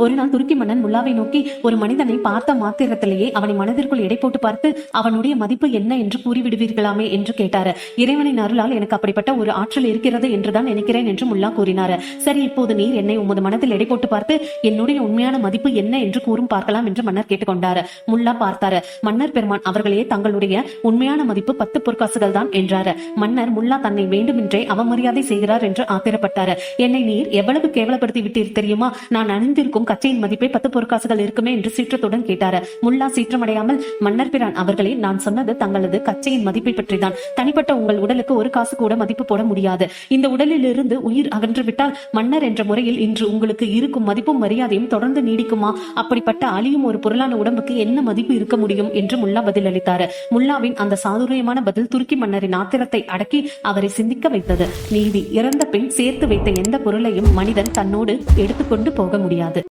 ஒரு நாள் துருக்கி மன்னன் முல்லாவை நோக்கி, ஒரு மனிதனை பார்த்த மாத்திரத்திலேயே அவனை மனதிற்குள் எடை போட்டு பார்த்து அவனுடைய மதிப்பு என்ன என்று கூறிவிடுவீர்களாமே என்று கேட்டார். இறைவனின் அருளால் எனக்கு அப்படிப்பட்ட ஒரு ஆற்றல் இருக்கிறது என்றுதான் நினைக்கிறேன் என்று முல்லா கூறினார். சரி, இப்போது நீர் என்னை உமது மனதில் எடை போட்டு பார்த்து என்னுடைய உண்மையான மதிப்பு என்ன என்று கூறும் பார்க்கலாம் என்று மன்னர் கேட்டுக்கொண்டார். முல்லா பார்த்தார். மன்னர் பெருமான் அவர்களே தங்களுடைய உண்மையான மதிப்பு 10 பொற்காசுகள் தான் என்றார். மன்னர் முல்லா தன்னை வேண்டுமென்றே அவமரியாதை செய்கிறார் என்று ஆத்திரப்பட்டார். என்னை நீர் எவ்வளவு கேவலப்படுத்தி விட்டீர் தெரியுமா? நான் அணிந்திருக்கும் கச்சையின் மதிப்பே 10 பொற்காசுகள் இருக்குமே என்று சீற்றத்துடன் கேட்டார். முல்லா சீற்றமடையாமல், மன்னர் பிரான் அவர்களே, நான் சொன்னது தங்களது கச்சையின் மதிப்பை பற்றி தான். தனிப்பட்ட உங்கள் உடலுக்கு ஒரு காசு கூட மதிப்பு போட முடியாது. இந்த உடலில் இருந்து உயிர் அகன்றுவிட்டால் மன்னர் என்ற முறையில் இன்று உங்களுக்கு இருக்கும் மதிப்பும் மரியாதையும் தொடர்ந்து நீடிக்குமா? அப்படிப்பட்ட அழியும் ஒரு பொருளான உடம்புக்கு என்ன மதிப்பு இருக்க முடியும் என்று முல்லா பதில் அளித்தார். முல்லாவின் அந்த சாதுரியமான பதில் துருக்கி மன்னரின் ஆத்திரத்தை அடக்கி அவரை சிந்திக்க வைத்தது. நீதி: இறந்த பின் சேர்த்து வைத்த எந்த பொருளையும் மனிதன் தன்னோடு எடுத்துக்கொண்டு போக முடியாது.